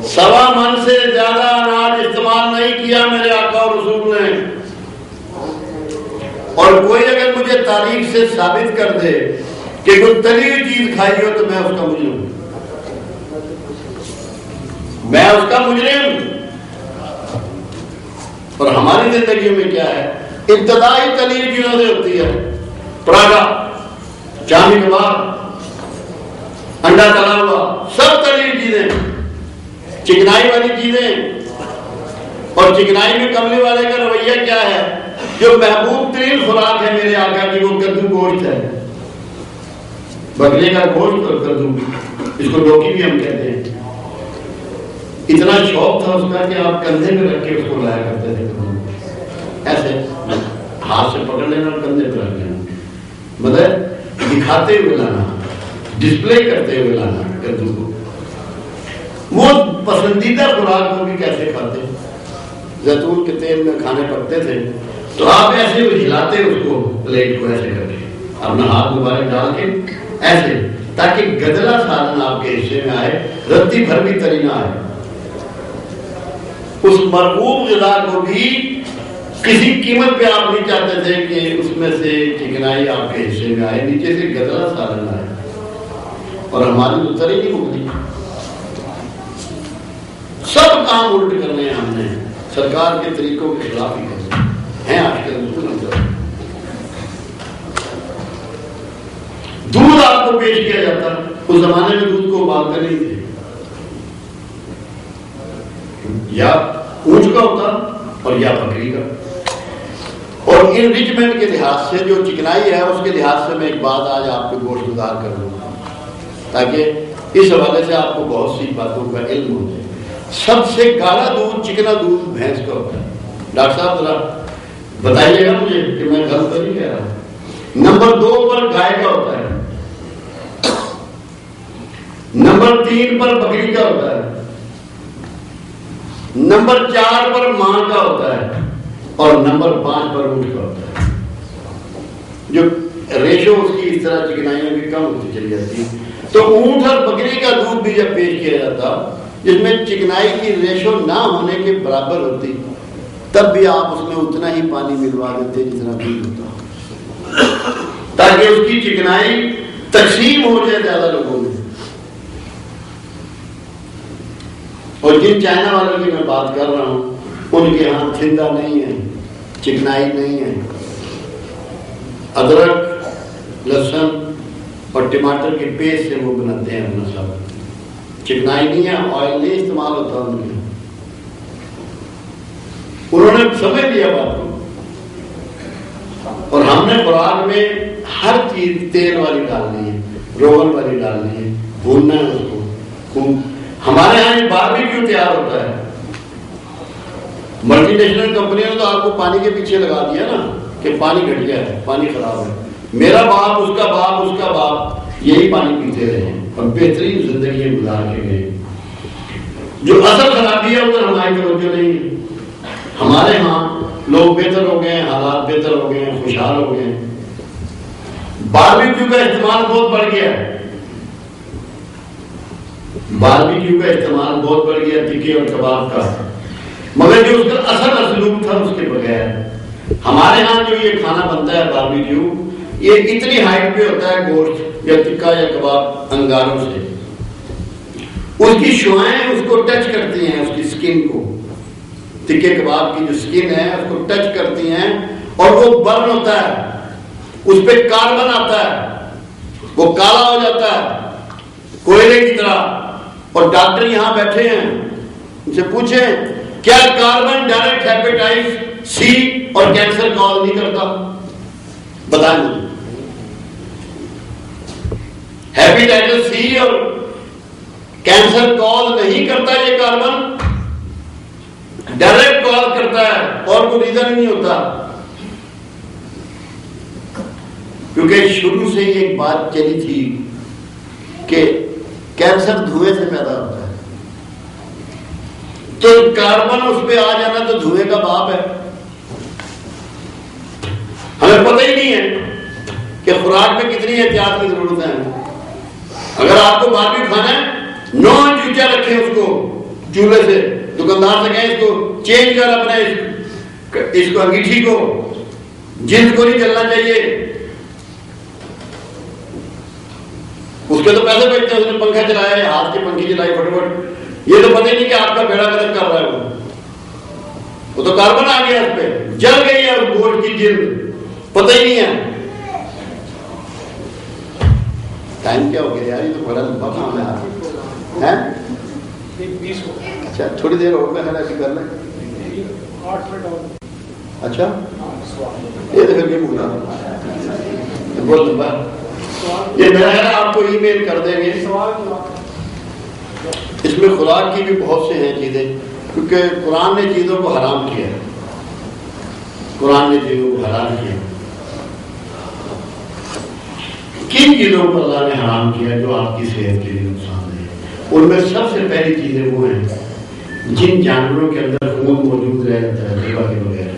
سوا من سے زیادہ اناج استعمال نہیں کیا میرے آقا اور رسول نے. اور کوئی اگر مجھے تاریخ سے ثابت کر دے کہ کوئی تلی ہوئی چیز کھائی ہو تو میں اس کا مجرم ہوں. میں اس کا مجرم ہوں. اور ہماری زندگیوں میں کیا ہے؟ ابتدائی تلی ہوئی چیزوں سے ہوتی ہے. پراٹھا، شامی کباب، انڈا تلا ہوا، سب تلی ہوئی چیزیں، چکنائی والی چیزیں. اور چکنائی میں کملی والے کا رویہ کیا ہے؟ جو محبوب ترین خوراک ہے میرے آقا کی وہ کدو گوشت ہے. بکرے کا گوشت اور کدو، اس کو لوکی بھی ہم کہتے ہیں. اتنا شوق تھا اس کا کہ آپ کندھے پہ رکھ کے اس کو لایا کرتے تھے. ایسے ہاتھ سے پکڑ لینا اور کندھے پہ رکھ لینا، مطلب دکھاتے ہوئے لانا، ڈسپلے کرتے ہوئے لانا کدو کو. وہ پسندیدہ خوراک کو بھی کیسے کھاتے؟ زیتون کے تیل میں کھانے پکتے تھے تو آپ ایسے ہلاتے اس کو، پلیٹ کو ایسے کر کے اپنا ہاتھ مبارک ڈال کے ایسے، تاکہ گدلا سالن آپ کے حصے میں آئے، رتی بھر بھی تری نہ آئے. اس مرغوب غذا کو بھی کسی قیمت پہ آپ نہیں چاہتے تھے کہ اس میں سے چکنائی آپ کے حصے میں آئے، نیچے سے گدلا سالن آئے. اور ہماری تو تری نہیں مکتی. سب کام الٹ کرنے ہیں ہم نے، سرکار کے طریقوں کے خلاف ہی کرنے ہیں. آج کل دودھ آپ کو پیش کیا جاتا، اس زمانے میں دودھ کو ابالتے نہیں تھے، یا اونٹ کا ہوتا اور یا بکری کا. اور انریچمنٹ کے لحاظ سے جو چکنائی ہے اس کے لحاظ سے میں ایک بات آج آپ کو گوشت گزار کر دوں تاکہ اس حوالے سے آپ کو بہت سی باتوں کا علم ہو جائے. سب سے گاڑا دودھ، چکنا دودھ بھینس کا ہوتا ہے. ڈاکٹر صاحب ذرا بتائیے گا مجھے کہ میں غلط تو نہیں کہہ رہا. نمبر 2 پر گائے کا ہوتا ہے، نمبر 3 پر بکری کا ہوتا ہے، نمبر 4 پر ماں کا ہوتا ہے، اور نمبر 5 پر اونٹ کا ہوتا ہے. جو ریشو اس کی اس طرح چکنائیوں کی کم ہوتی چلی جاتی ہے. تو اونٹ اور بکری کا دودھ بھی جب پیش کیا جاتا جس میں چکنائی کی ریشو نہ ہونے کے برابر ہوتی، تب بھی آپ اس میں اتنا ہی پانی ملوا دیتے جتنا دودھ ہوتا، تاکہ اس کی چکنائی تقسیم ہو جائے زیادہ لوگوں میں. اور جن چائنا والوں کی میں بات کر رہا ہوں ان کے ہاں تھندا نہیں ہے، چکنائی نہیں ہے. ادرک، لہسن اور ٹماٹر کے پیسٹ سے وہ بناتے ہیں اپنا سب. چکنائی نہیں ہے، آئل نہیں استعمال ہوتا ان کے. انہوں نے سمجھ لیا بات کو. اور ہم نے خوراک میں ہر چیز تیل والی ڈالنی ہے، روغن والی ڈالنی ہے، بھوننا ہے اس کو. ہمارے یہاں باربیکیو تیار ہوتا ہے. ملٹی نیشنل کمپنیوں نے تو آپ کو پانی کے پیچھے لگا دیا نا کہ پانی گھٹ گیا ہے، پانی خراب ہے. میرا باپ، اس کا باپ، اس کا باپ یہی پانی پیتے رہے ہیں اور بہترین زندگی گزار کے گئے. جو اصل خرابی ہے ادھر ہماری توجہ نہیں ہے. ہمارے ہاں لوگ بہتر ہو گئے ہیں، حالات بہتر ہو گئے ہیں، خوشحال ہو گئے ہیں. باربیکیو کا استعمال بہت بڑھ گیا ہے، باربیکیو کا استعمال بہت بڑھ گیا ٹکے اور کباب کا. مگر جو اس کا اصل اسلوب تھا اس کے بغیر ہمارے ہاں جو یہ کھانا بنتا ہے باربیکیو، یہ اتنی ہائٹ پہ ہوتا ہے گوشت یا ٹکا یا کباب انگاروں سے. اس کی شعائیں اس کو ٹچ کرتی ہیں، اس کی سکن کو. ٹکے کباب کی جو سکن ہے اس کو ٹچ کرتی ہیں اور وہ برن ہوتا ہے، اس پہ کاربن آتا ہے، وہ کالا ہو جاتا ہے کوئلے کی طرح. اور ڈاکٹر یہاں بیٹھے ہیں، ان سے پوچھیں کیا کاربن ڈائریکٹ ہیپیٹائٹس سی اور کینسر کاز نہیں کرتا؟ بتائیں مجھے. ہیپیٹائٹس سی اور کینسر کاز نہیں کرتا یہ کاربن، ڈائریکٹ کاز کرتا ہے اور کوئی ریزن نہیں ہوتا. کیونکہ شروع سے یہ ایک بات چلی تھی کہ کینسر دھوئیں سے پیدا ہوتا ہے، تو کاربن اس پہ آ جانا تو دھوئیں کا باپ ہے. ہمیں پتہ ہی نہیں ہے کہ خوراک میں کتنی احتیاط کی ضرورت ہے. اگر آپ کو باربیکیو کھانا ہے 9 انچ اونچا رکھیں اس کو چولہے سے، دکاندار سے کہیں اس کو چینج کر اپنے اس کو انگیٹھی کو، جلد کو نہیں چلنا چاہیے. اس کے تو پیسے بچتے ہیں، اس نے پنکھا چلایا ہے، ہاتھ کی پنکھی چلائی فٹافٹ، یہ تو پتہ ہی نہیں کہ آپ کا بیڑا غرق کر رہا ہے. وہ تو کاربن آ گیا اس پہ، جل گئی ہے اس گوشت کی جلد، پتہ ہی نہیں ہے. ٹائم کیا ہو گیا یار، یہ تو بڑا لمبا کام ہے. اچھا تھوڑی دیر اور میں ایسے کر لیں. اچھا یہ تو پھر بھی پورا بہت لمبا ہے. یہ میرا ہے، آپ کو ای میل کر دیں گے. اس میں خوراک کی بھی بہت سے ہیں چیزیں، کیونکہ قرآن نے چیزوں کو حرام کیا. قرآن نے چیزوں کو حرام کیا. کن چیزوں کو اللہ نے حرام کیا جو آپ کی صحت کے لیے نقصان ہے؟ ان میں سب سے پہلی چیزیں وہ ہیں جن جانوروں کے اندر خون موجود رہ جاتا ہے ذبح کے بغیر،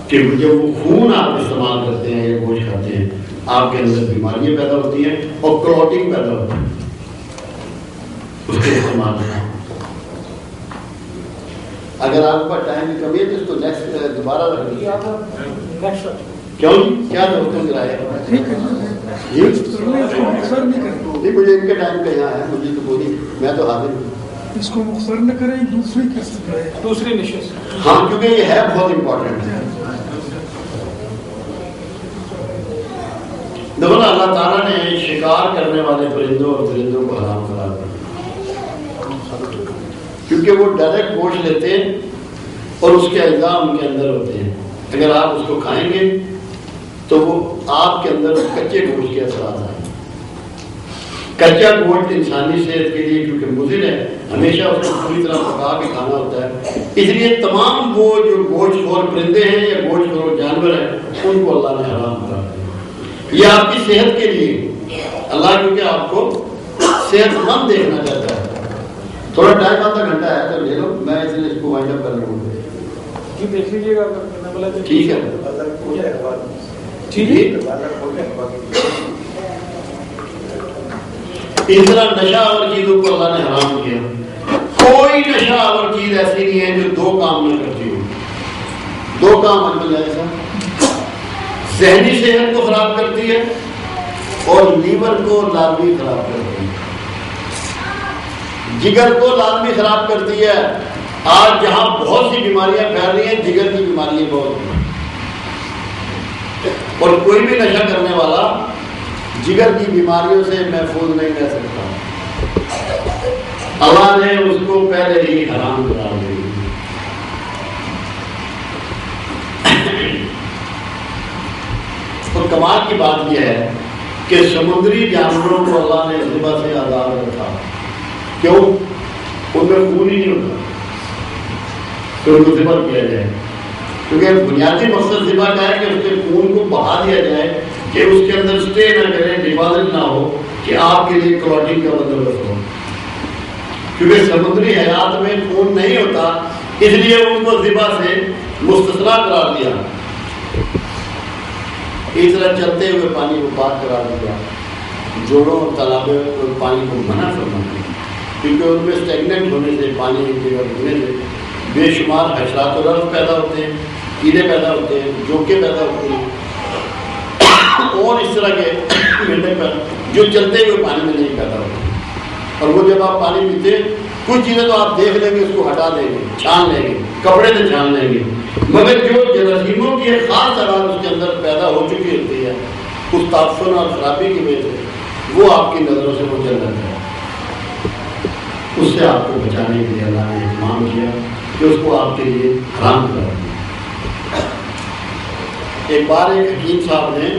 کہ جب وہ خون آپ استعمال کرتے ہیں یا گوشت کھاتے ہیں، آپ کے اندر بیماریاں پیدا ہوتی ہیں اور کلوٹنگ پیدا ہوتی ہے اس کے استعمال سے. اگر آپ کا ٹائم کی کمی ہے تو اس کو نیکسٹ دوبارہ رکھ دیجیے. کیوں کیا دوستوں کی رائے ہے؟ جی مجھے ان کے ٹائم پہ یہاں ہے، مجھے تو بولی میں تو حاضر ہوں. اس کو مختصر نہ کریں، دوسری قسط کریں، دوسری نشست. ہاں کیونکہ یہ ہے بہت امپورٹنٹ ہے. دیکھو نا، اللہ تعالیٰ نے شکار کرنے والے پرندوں اور درندوں کو حرام قرار دیا، کیونکہ وہ ڈائریکٹ گوشت لیتے ہیں اور اس کے اجزاء ان کے اندر ہوتے ہیں. اگر آپ اس کو کھائیں گے تو وہ آپ کے اندر کچے گوشت کے اثرات آئیں. کچا گوشت انسانی صحت کے لیے کیونکہ مضر ہے، ہمیشہ اس کو پوری طرح پکا کے کھانا ہوتا ہے. اس لیے تمام وہ جو گوشت خور پرندے ہیں یا گوشت خور جانور ہیں ان کو اللہ نے حرام قرار دیا. یہ آپ کی صحت کے لیے اللہ کیونکہ آپ کو صحت مند دیکھنا چاہتا ہے. تھوڑا ٹائم آدھا گھنٹہ ہے تو لے لو، میں اس لیے اس کو وائنڈ اپ کر لوں. دیکھ لیجیے گا. ٹھیک ہے اس طرح نشہ اور چیزوں کو اللہ نے حرام کیا. کوئی نشہ اور چیز ایسی نہیں ہے جو دو کام نہ کرتی ہو. دو کام اجمل ایسا ذہنی صحت کو خراب کرتی ہے اور لیور کو لازمی خراب کرتی ہے، جگر کو لازمی خراب کرتی ہے. آج جہاں بہت سی بیماریاں پھیل رہی ہیں، جگر کی بیماریاں بہت ہیں، اور کوئی بھی نشہ کرنے والا جگر کی بیماریوں سے محفوظ نہیں رہ سکتا. اللہ نے اس کو پہلے ہی حرام قرار دیا. اور کمال کی بات یہ ہے کہ سمندری جانوروں کو اللہ نے ذبح سے آزاد رکھا. کیوں؟ ان میں خون ہی نہیں ہوتا تو ان کو ذبح کیا جائے. کیونکہ بنیادی مقصد ذبح کا ہے کہ اس کے خون کو بہا دیا جائے کہ اس کے اندر اسٹے نہ کرے، ڈپازٹ نہ ہو، کہ آپ کے لیے کلوٹنگ کا بندوبست ہو. کیونکہ سمندری حیات میں خون نہیں ہوتا، اس لیے ان کو ذبح سے مستثنیٰ قرار دیا. اس طرح چلتے ہوئے پانی کو پاک قرار دیا. جوڑوں اور تالابوں اور پانی کو منع فرما دیا، کیونکہ ان میں اسٹیگنٹ ہونے سے، پانی کی جگہ رکنے سے بے شمار حشرات و رف پیدا ہوتے ہیں، کیڑے پیدا ہوتے ہیں، جوکے پیدا ہوتے ہیں اور اس طرح کے مینڈک جو چلتے ہوئے پانی میں نہیں پیدا ہوتے. اور وہ جب آپ پانی پیتے ہیں کچھ چیزیں تو آپ دیکھ لیں گے، اس کو ہٹا دیں گے، چھان لیں گے، کپڑے سے چھان لیں گے، مگر جو جراثیموں کی ایک خاص تعداد اس کے اندر پیدا ہو چکی ہوتی ہے اس تعفن اور خرابی کی وجہ سے وہ آپ کی نظروں سے وہ چل جاتا ہے. اس سے آپ کو بچانے کے لیے اللہ نے اہتمام کیا کہ اس کو آپ کے لیے حرام کر دیا. ایک بار ایک حکیم صاحب نے،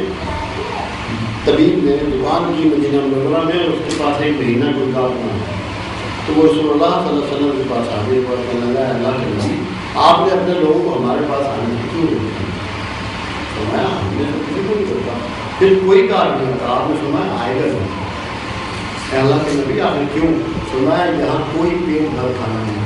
طبیب نے دکان کی مدینہ منورہ میں، اس کے پاس ایک مہینہ گزار ہوا، تو وہ رسول اللہ صلی اللہ علیہ وسلم کے پاس آگے اور کہنے لگا، اللہ کے نبی آپ نے اپنے لوگوں کو ہمارے پاس آنے سے کیوں روکا؟ فرمایا ہم نے تو کسی کو نہیں روکا، پھر کوئی کار نہیں ہوتا. آپ نے فرمایا آئے گا ضرور. اللہ کے نبی آپ نے کیوں؟ فرمایا یہاں کوئی پیٹ بھر کھانا نہیں